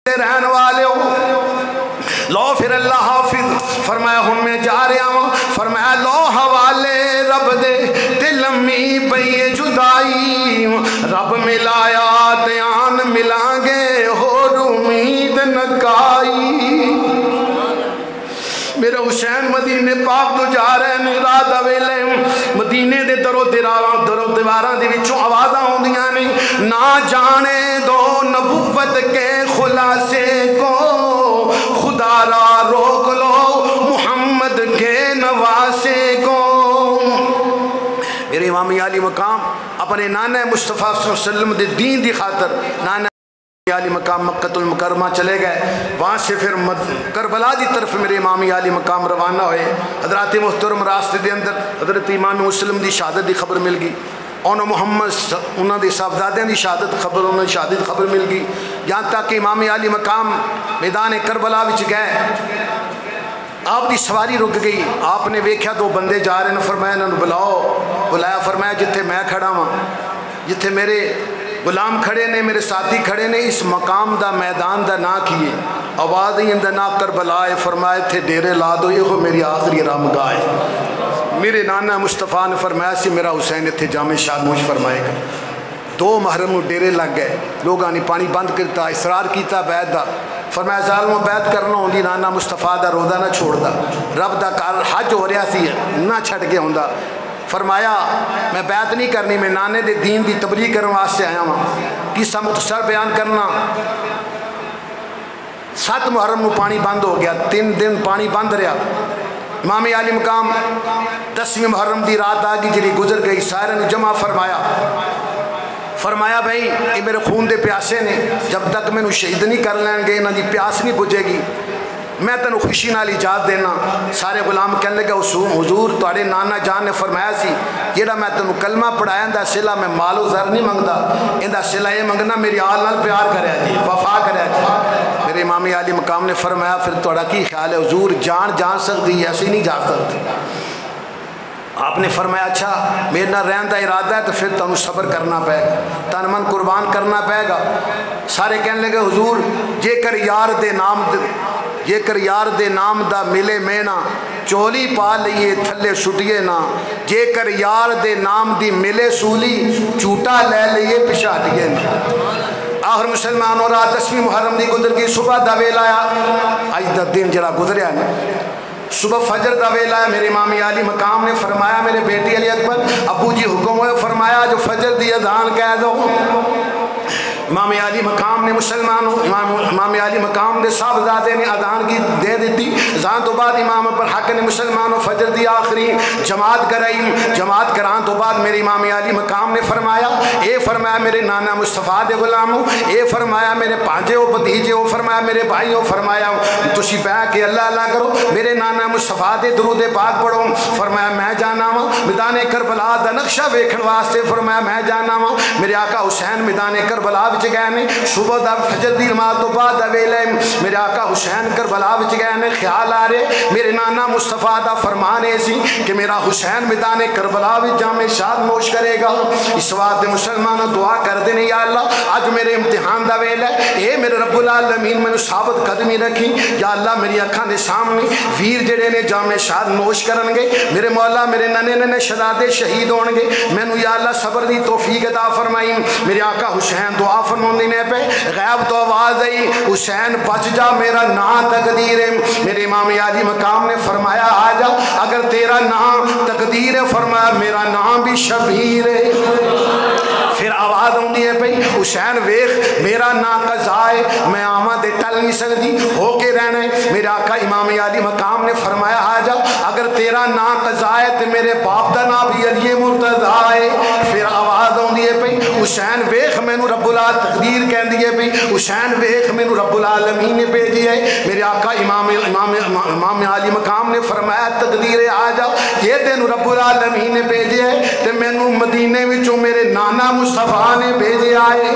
रहने वाले हो, लो फिर अल्लाह हाफिज। फरमाया हुन मैं जा रहा हूँ, फरमाया लो हवाले रब दे ते लम्मी पई जुदाई, रब मिलाया ध्यान मिलांगे होर उम्मीद नकाई। मेरा हुसैन मदीने पाक तो जा रहे हैं, रात दा वेले मदीने दे दरो दीवारां दे विचों आवाज़ां आउंदियां ने, ना जाने दो नबुव्वत के खुलासे को, खुदारा रोक लो मुहम्मद के नवासे को। मेरे इमाम अली मकाम अपने नाना मुस्तफ़ा सल्लल्लाहु अलैहि वसल्लम दे दीन दी खातर नाना अली मकाम मक्कतुल मुकरमा चले गए। वहाँ से फिर करबला की तरफ मेरे इमाम अली मकाम रवाना हुए। हजरत मुहतरम रास्ते के अंदर हजरत इमाम मुस्लिम की शहादत की खबर मिल गई, उन्होंने मुहम्मद उन्होंने साहबजादियों की शहादत खबर, उन्होंने शहादत की खबर मिल गई। यहाँ तक कि इमाम अली मकाम मैदान करबला विच गए, आपकी सवारी रुक गई। आपने वेख्या दो बंदे जा रहे हैं, फरमाया इन्होंने बुलाओ। बुलाया, फरमाया जिथे मैं खड़ा हाँ, जिथे मेरे गुलाम खड़े ने, मेरे साथी खड़े ने, इस मकाम दा मैदान दा ना किए, आवाज़ ही इंदा ना करबला है। फरमाया थे डेरे ला दो, ये मेरी आखिरी आरामगाह है। मेरे नाना मुस्तफ़ा ने फरमाया सी मेरा हुसैन इत्थे जामे शादनोश फरमाएगा। दो महरम डेरे लग गए, लोगों ने पानी बंद करता, इसरार किया बैत का। फरमाया जालमों बैत करना आँदी, नाना मुस्तफ़ा का रोदा ना छोड़दा, रब का घर हज हो रहा सी ना छड़ के आँदा। फरमाया मैं बैत नहीं करनी, मैं नाने दे दीन की तबलीग करने वास्ते आया वहाँ। किस्सा मुख्तसर बयान करना, 7 मुहर्रम को पानी बंद हो गया, 3 दिन पानी बंद रहा। इमाम अली मकाम 10वीं मुहर्रम की रात आ गई जी गुजर गई, सारे ने जमा फरमाया। फरमाया भाई ये मेरे खून के प्यासे ने, जब तक मैनू शहीद नहीं कर लेंगे इन्हों की प्यास नहीं बुझेगी, मैं तेन खुशी नाल इजाज़त देना। सारे गुलाम कहने लगे हुजूर तुहाडे नाना जान ने फरमाया सी जेड़ा मैं तेन कलमा पढ़ाया इंदा सिला मैं मालो ज़र नहीं मंगदा, इंदा सिला ये मंगना मेरी आल नाल प्यार करे जी, वफा करे जी। मेरे इमाम अली मकाम ने फरमाया फिर तुहाडा की ख्याल है हुजूर, जान जा सकती है, ऐसी नहीं जा सकती। आपने फरमाया अच्छा मेरे ना रहने का इरादा है तो फिर तुहानू सब्र करना पेगा, तन मन कुर्बान करना पेगा। सारे कहने लगे हुजूर जेकर यार दे नाम जेकर यार दे नाम दा मिले मेना, चोली पा लईए थले सुटिए ना, जेकर यार दे नाम दी मिले सूली, झूठा ले लईए पिछाटिए ना। आखिर मुसलमानों रात 10वीं मुहर्रम की गुजर गई, सुबह का वेला आया। अज का दिन जरा गुजरिया ना, सुबह फजर का वेला है। मेरे इमाम अली मकाम ने फरमाया मेरे बेटी अली अकबर अबू जी हुक्म हो, फरमाया जो फजर की अजान कह दो। इमाम अली मकाम ने मुसलमानों इमाम अली मकाम के साहबजादे ने अजान की दे दी। अजान तो बाद इमाम पर हक ने मुसलमानों फजर की आखिरी जमात कराई। जमात कराने तो बाद मेरे इमाम अली मकाम ने फरमाया ए फरमाया मेरे नाना मुस्तफ़ा दे गुलामो, ए फरमाया मेरे भांजे हो भतीजे हो, फरमाया मेरे भाई हो, फरमाया तुसी बह के अल्लाह अल्लाह करो, मेरे नाना मुस्तफ़ा दे दरूद पाक पढ़ो। फरमाया मैं जाना वा मैदान करबला दा नक्शा वेखण वास्ते, फरमाया मैं जाना वा। मेरे आका हुसैन मैदान करबला विच गए ने, सुबह दा फजर दी नमाज तो बाद दा वेले मेरे आका हुसैन करबला विच गए ने। ख्याल आ रहे मेरे नाना मुस्तफ़ा दा फरमान है सी कि मेरा हुसैन मैदान करबला विच जामे शाद नोश करेगा। इस वास्ते मुसलमान दुआ करते हैं या अल्लाह अज मेरे इम्तिहान दा वेला है, मेरे रब्बुल आलमीन मैनू साबित कदमी रखी या अल्लाह, मेरी अखां दे सामने वीर जेड़े ने जामे शाद नोश करनगे, मेरे मौला मेरे नने नने शहजादे शहीद होणगे, मैनू या अल्लाह सबर दी तौफीक अता फरमाई। मेरे आका हुसैन दुआ फरमाउंदे ने पे गैब तो आवाज आई हुसैन बच जा मेरा नाम तकदीर है। मेरे इमाम अली मकाम ने फरमाया आ जा अगर तेरा नाम तकदीर है, फरमाया मेरा नाम भी शबीर है। फिर आवाज़ आती है भाई हुसैन वेख मेरा ना कज़ा है, मैं आवा दे टल नहीं सकती, होके रहना है। मेरे आका इमाम अली मकाम ने फरमाया आ जा अगर तेरा ना कज़ा है तो मेरे बाप का नाम भी अली मुर्तज़ा है। फिर आवाज़ आती है भाई हुसैन वेख मैनू रब्बुल तकदीर कहती है भाई हुसैन वेख मैनू रब्बुल आलमीन ने भेजी है। मेरे आका इमाम अली मकाम ने फरमाया तकदीर आ जा ये तेनू रब्बुल आलमीन ने भेजे है तो मैनू मदीने विचों मेरे नाना मुस्तफ़ा ने भेजे आए।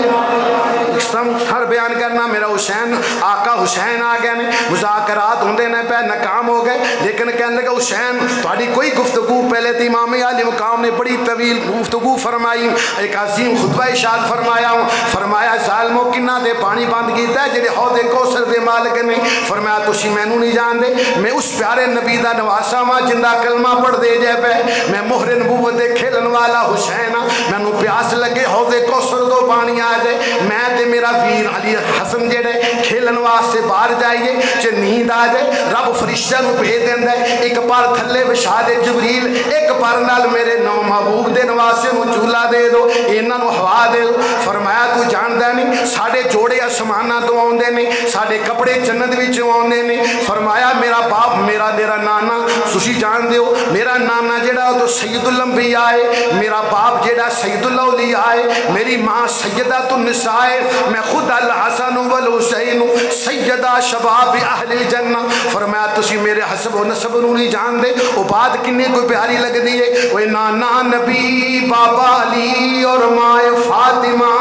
इस सर बयान करना, मेरा हुसैन आका हुसैन आ गए ने, मुज़ाकरात होंदे ने पे नाकाम हो गए, लेकिन कहने लगा हुसैन थोड़ी कोई गुफ्तगू, पहले तो इमाम आली मकाम ने बड़ी तवील गुफ्तगू फरमाई, एक अजीम खुतबा इरशाद फरमाया, फरमाया ज़ालिमो किन्ना दे पानी बंद किया है जेडे हौदे कौसर दे मालिक ने, फरमाया तुसी मैनू नहीं जानते, मैं उस प्यारे नबी दा नवासा वा जिंदा कलमा पढ़ दे जाए पे, मैं मोहरे नबूवत दे खेलन वाला हुसैन हाँ, मैनू प्यास लगे हौदे कौसर दो पानी आ जाए, मैं ते मेरा वीर अली हसन जेडे खेलन वास्ते बाहर जाइए, जे नींद आ जाए रब फरिश्ता नू भेज देंदा है, एक पर थल्ले विछा दे जबरील, एक पर नाल मेरे नौ महबूब दे नवासे नू चूला दे दो, इन्हां नू हवा दे दो। फरमाया तू जानदा नहीं साडे जोड़े आसमानां तो आउंदे ने, साडे कपड़े जन्नत विचों आउंदे ने। फरमाया मेरा बाप मेरा नाना तुसी जानदे हो, मेरा नाना जेड़ा तो सैयदुल अंबिया है, मेरा बाप जेड़ा सैयदुल औलिया है, मेरी माँ सैयदातुन निसा है, मैं खुद अल हसन वल हुसैन सैयदा शबाब अहले जन्ना। फरमाया तुसी मेरे हसब व नसब नू नहीं जानदे, वो बात किन्नी कोई प्यारी लगदी है, ओए नाना नबी बाबा अली और माए फातिमा,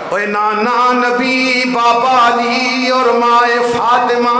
ओए नाना नबी बाबा अली और माए फातिमा,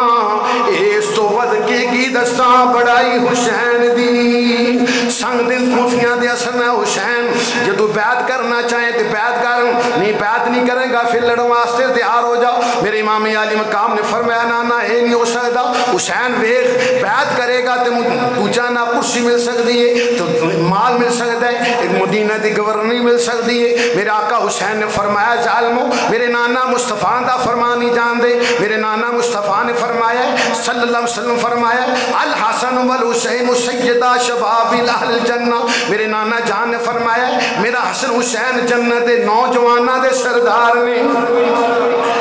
इस तो वध की दसा बड़ाई हुसैन दी, संग दिन खूफियां दे असर में हुसैन जदों बैत करना चाहे तो बैत कर, नहीं बैत नहीं करेगा फिर लड़न वास्ते तैयार हो जाओ। मेरे इमाम आली मकाम ने फरमाया नाना ये नहीं हो सकता, हुसैन वेख बैत करेगा तो पूछा ना कुर्सी मिल सकती है, तो माल मिल सकता है, एक मदीना की गवर्नरी मिल सकती है। मेरे आका हुसैन ने फरमाया जालमो मेरे नाना मुस्तफ़ा का फरमान नहीं जानते, मेरे नाना मुस्तफ़ा ने फरमाया सल्लल्लाहु अलैहि वसल्लम फरमाया अल हसन वल हुसैन सैयदा शबाबिल अहल जन्ना, मेरे नाना जान ने फरमाया मेरा हसन हुसैन जन्नत दे नौजवाना दे सरदार ने।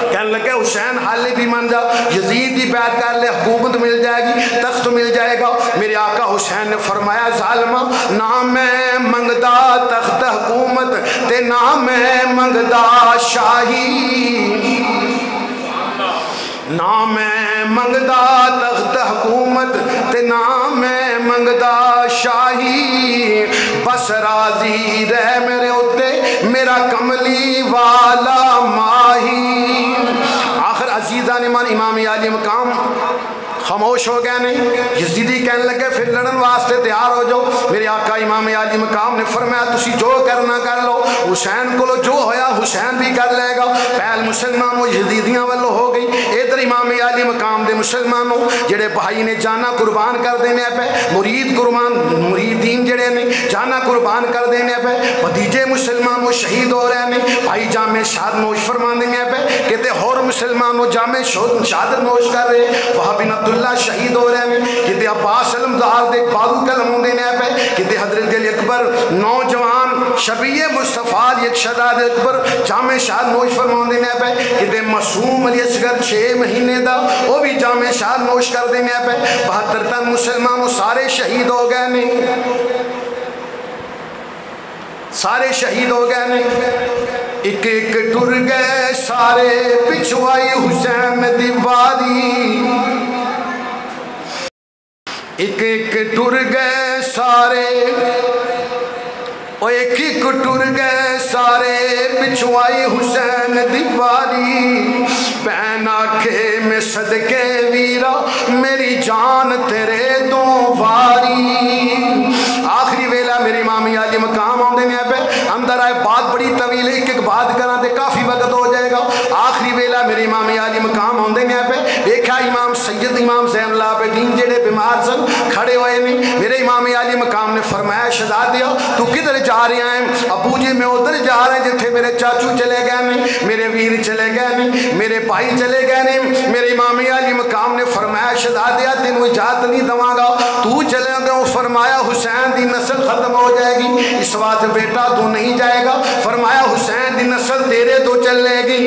कहने लगे हुसैन हाले भी मान जा, यजीद की बैत कर ले हुकूमत मिल जाएगी, तख्त मिल जाएगा। मेरे आका हुसैन ने फरमाया जालिमा ना मैं मंगदा तख्त हुकूमत ते ना मैं मंगदा शाही, ना मैं मंगदा तख्त हुकूमत ते ना मैं मंगदा शाही, बस राजी रह मेरे उत्ते मेरा कमली वाला माही। आखिर अजीजा ने मान इमाम आली मकाम खामोश हो गए नहीं, यजीदी कहने लगे फिर लड़न वास्ते तैयार हो जाओ। मेरे आका इमाम आली मकाम ने फरमाया तुसी जो करना कर लो, हुसैन को जो होया हुसैन भी कर लेगा। पहल मुसलमानों यजीदियां वालों हो गई, इधर इमाम आली मकाम दे मुसलमानों जेड़े भाई ने जाना कुर्बान कर देने पे, मुरीदीन जेड़े ने जाना कुर्बान कर देने पे, भतीजे मुसलमानों शहीद हो रहे ने, भाई जामे शहादत नोश फरमा देने पे, कहते होर मुसलमानों जामे शहादत नोश कर रहे, वहां बिन अब्दुल्ला शहीद हो रहे हैं, किते अब्बास अलमदार दे बाजू कलम होंदे ने पे, किते हजरत अली अकबर नौजवान शबीए मुस्तफा एक शहजाद अकबर जामे शहादत नोश फरमाउंदे ने पे, किते मासूम अली असगर 6 महीने दा वो भी जामे शहादत नोश कर देने पे। 72 तन मुसलमान सारे शहीद हो गए ने, सारे शहीद हो गए ने, एक एक टुर गए सारे पिछवाई हुसैन दी वारी, एक एक टुर गए सारे, ओ एक एक टुर गए सारे पिछवाई हुसैन दी वारी, भैन आखे में सदके वीरा मेरी जान तेरे दो वारी। आखिरी वेला मेरी मामी आली मकाम आउंदे ने पे, अंदर आए बात बड़ी तवील एक एक बात करा ते काफी वक्त हो जाएगा। आखिरी वेला मेरी मामी आली मकाम आउंदे ने पे, देखा इमाम सैयद इमाम ज़ैनुल आबिदीन जेड़े बीमार सन खड़े हुए ने। मेरे इमाम आली मकाम ने फरमाया शहजादिया तू किधर जा रहा है? अबू जी मैं उधर जा रहा है जिथे मेरे चाचू चले गए ने, मेरे वीर चले गए ने, मेरे भाई चले गए ने। मेरे इमाम आली मकाम ने फरमाया शहजादिया तेनू इजाजत नहीं दवांगा, तू चलेगा। फरमाया हुसैन दी नस्ल खत्म हो जाएगी, इस बात बेटा तू नहीं जाएगा। फरमाया हुसैन दी नस्ल तेरे तो चलेगी।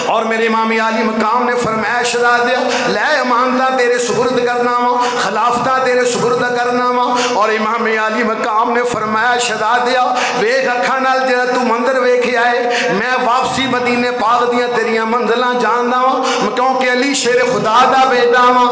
और मेरे इमाम आली मकाम ने फरमाया शहजादिया ले अमानता तेरे सुपुर्द करना वा, खिलाफता तेरे सुपुर्द करना वा। और इमाम आली मकाम ने फरमाया शहजादिया वेख अखा नाल जेड़ा तू मंदिर वेखिया है, मैं वापसी मदीने पाक दियां तेरियां मंजिलां जानदा वा, क्योंकि अली शेर खुदा दा बेटा वा।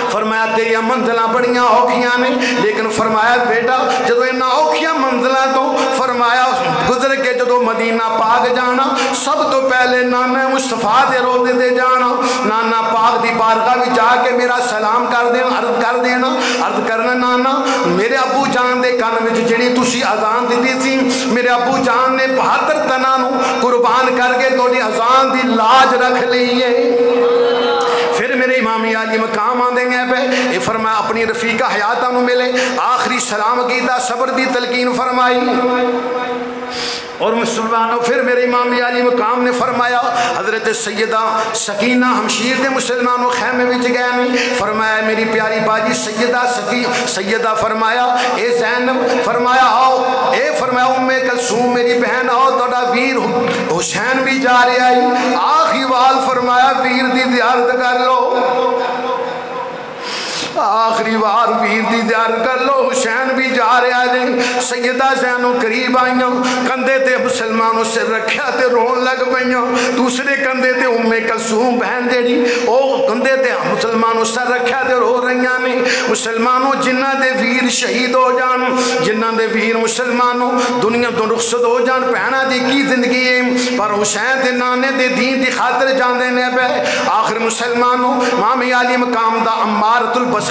फरमाया तेरियां मंजिलां बड़ियां औखियां ने, लेकिन फरमाया बेटा जदों इन्हां औखियां मंजिलां तो फरमाया गुजर جدو مدینہ پاک جانا سب تو پہلے نانا مصطفیٰ دے روضے دے جانا, نانا پاک دی بارگاہ میں جا کے میرا سلام کر دینا, عرض کر دینا, عرض کرنا نانا میرے ابو جان دے کان وچ جڑی تسی اذان دتی سی میرے ابو جان نے 72 تناں نو قربان کر کے تہاڈی اذان دی لاج رکھ لئی ہے. پھر میرے امام عالی مقام آندے گئے پہ یہ فرمایا اپنی رفیقہ حیاتہ نو ملے, آخری سلام کیتا, صبر دی تلقین فرمائی اور مسلمانوں. پھر میرے امام عالی مقام نے فرمایا حضرت سیدہ سکینہ ہمشیر دے مسلمانوں خیمے وچ گئے نے, فرمایا میری پیاری باجی سیدہ فرمایا اے زینب, فرمایا آؤ, اے فرمایا ام کلثوم میری بہن آؤ تہاڈا ویر حسین بھی جا رہا ہے, آخری وال فرمایا ویر دی زیارت کر لو, آخری بار ویر دی زیارت کر لو, حسین بھی جا رہا ہے. سیدہ زینو قریب آئیاں, کندھے تے مسلمانوں سے رکھیا تے رون لگ پئیاں, دوسرے کندھے تے ام کلثوم بہن جیڑی او کندھے تے مسلمانوں سے رکھیا تے رو رہیاں نے. مسلمانوں جنہ دے ویر شہید ہو جان, جنہ دے ویر مسلمانوں دنیا تو رخصت ہو جان, بہنا دی کی زندگی ہے پر حسین دے نانے دے دین دی خاطر جاندے نے پہ. آخر مسلمانوں امام عالی مقام دا امارۃ البصائر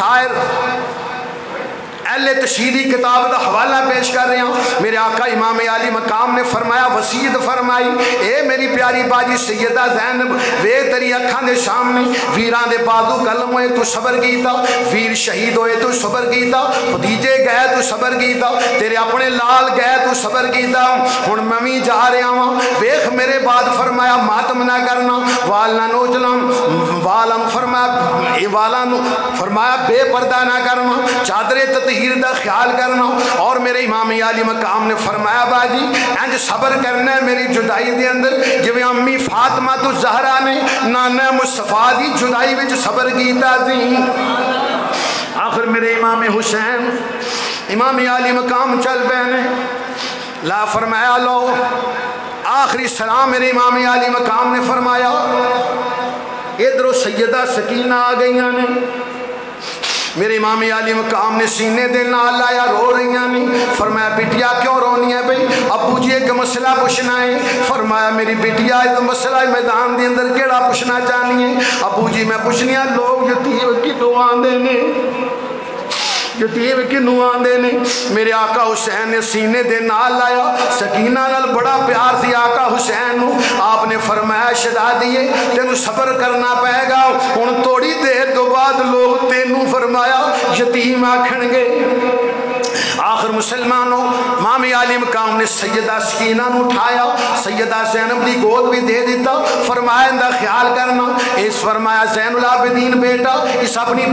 اہل تشہیری کتاب دا حوالہ پیش کر رہے ہیں. میرے آقا امام عالی مقام نے فرمایا وصیت فرمائی اے میری پیاری باجی سیدہ زینب وے تیری اکھاں دے سامنے ویران دے بازو قلم ہوئے تو صبر کیتا, ویر شہید ہوئے تو صبر کیتا, بھتیجے گئے تو صبر کیتا, تیرے اپنے لال گئے تو صبر کیتا, ہن میں بھی جا رہا ہوں ویکھ میرے بعد فرمایا ماتم نہ کرنا, وال نہ نوچنا, والم فرمایا والن فرمایا بے پردہ نہ کرنا, چادر تطہیر دا خیال کرنا. اور میرے امام عالی مقام نے فرمایا باجی انج صبر کرنا ہے میری جدائی دے اندر جویں امی فاطمہ تو زہرا نے نانا مصطفیٰ دی جدائی وچ صبر کیتا سی. آخر میرے امام حسین امام عالی مقام چل پے نے, لا فرمایا لو آخری سلام میرے امام عالی مقام نے فرمایا. ادھر سیدہ سکینہ آ گئیاں نے, میرے امام عالی مقام نے سینے دے نال لایا, رو رہی ہیں. فرمایا بیٹیا کیوں رونی ہے بھئی؟ ابو جی ایک مسئلہ پوچھنا ہے. فرمایا میری بیٹیا اس مسئلہ میدان دے اندر کیڑا پوچھنا چاہنی ہے؟ ابو جی میں پوچھنی ہے لوگ یتیم کدوں آندے نے, یتیم کنوں آندے نے. میرے آقا حسین نے سینے دے نال لایا, سکینہ نال بڑا پیار سی آقا حسین نو. آپ نے فرمایا شہزادی تینوں صبر کرنا پائے گا, ہن تھوڑی دیر تو بعد لوگ تینوں فرمایا یتیم آکھن گے. آخر مسلمانوں امام عالی مقام نے سیدہ سکینہ نو اٹھایا, سیدہ زینب دی گود بھی دے دیتا, فرمایا اندہ خیال کرنا, اس فرمایا زین العابدین بیٹا اس اپنی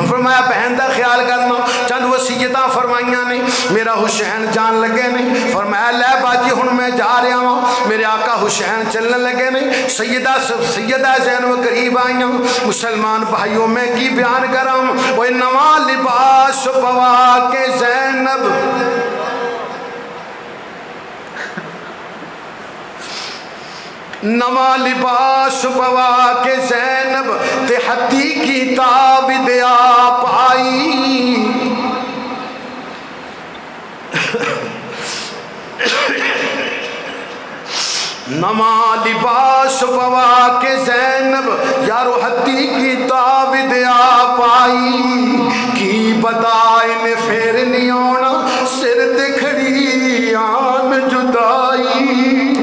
فرمایا بہن دا خیال کرنا. چند وصیتاں فرمائیاں نے, میرا حسین جان لگے نے. فرمایا لے باجی ہن میں جا رہا ہوں, میرے آقا حسین چلنے لگے نے. سیدہ زینب قریب آئیاں. مسلمان بھائیوں میں کی بیان کراں, وہ نواں لباس پوا کے زینب نواں لباس پوا کے زینب تے ہتھی کی تاب دیا پائی. نواں لباس پوا کے زینب یارو ہتھی کی تاب دیا پائی. کی بتائے نے پھر نہیں آنا سر دکھڑی آن جدائی.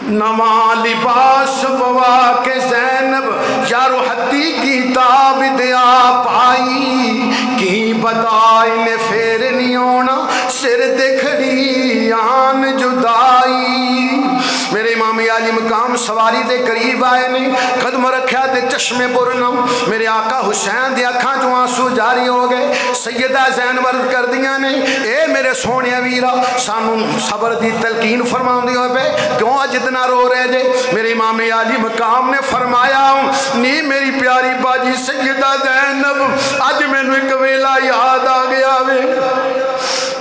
نواں لباس پوا کے زینب یارو ہتھی کی تاب دیا پائی. کی بتائے نے پھر نہیں آنا سر دکھڑی آن جدائی. میرے امام عالی مقام سواری دے قریب آئے نے, قدم رکھیا دے چشمے پرنا. میرے آقا حسین دے اکھاں جو آنسو جاری ہو گئے. سیدہ زینب عرض کر دیا نے اے میرے سونے ویرا سانو صبر دی تلقین فرماؤں دیو پہ کیوں اج اتنا رو رہے جے؟ میرے امام عالی مقام نے فرمایا نہیں میری پیاری باجی سیدہ زینب اج میں نے ایک ویلا یاد آ گیا وے,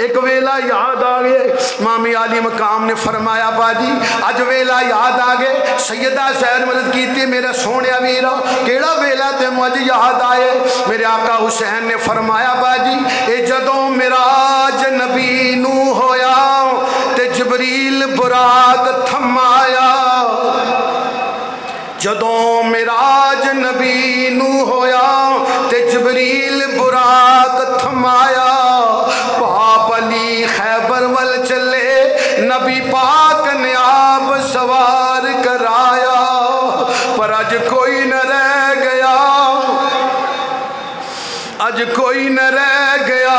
ایک ویلا یاد آ گئے. امام عالی مقام نے فرمایا باجی اج ویلا یاد آ گئے. سیدہ زینب مدد کیتی میرا سونے ویرا کیڑا ویلا تینوں اج یاد آئے؟ میرے آقا حسین نے فرمایا باجی اے جدوں معراج نبی نو ہویا जबरील बुराक थमाया जदों मिराज नबी नू होया ते जबरील बुराक थमाया पाप अली खैबर वल चले नबी पाक ने आप सवार कराया पर अज कोई न रह गया अज कोई न रह गया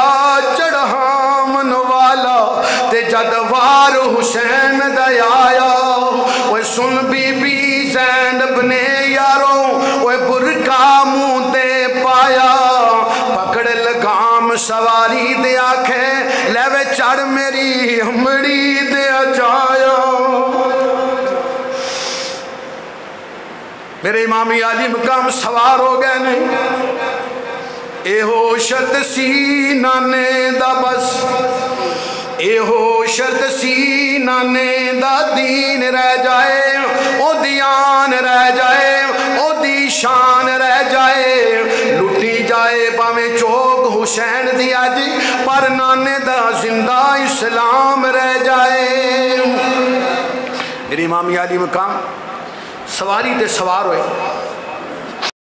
चढ़ावन वाला ते जद वार हुसैन दयाया ओए सुन बीबी ज़ैनब ने यारों ओए बुरका मुंह ते पाया पकड़ लगाम सवारी दे आखे लेवे चढ़ मेरी अमड़ी दे जाया। मेरे इमामी आली मकाम सवार हो गए नहीं एहो शर्त सी नाने दा बस एहो शर्त सी नाने दा दीन रह जाए ओ दियान रह जाए ओ दी शान रह जाए लुटी जाए भावें चौक हुसैन दी अज पर नाने दा जिंदा इस्लाम रह जाए। मेरी इमामी आली मकाम सवारी ते सवार होए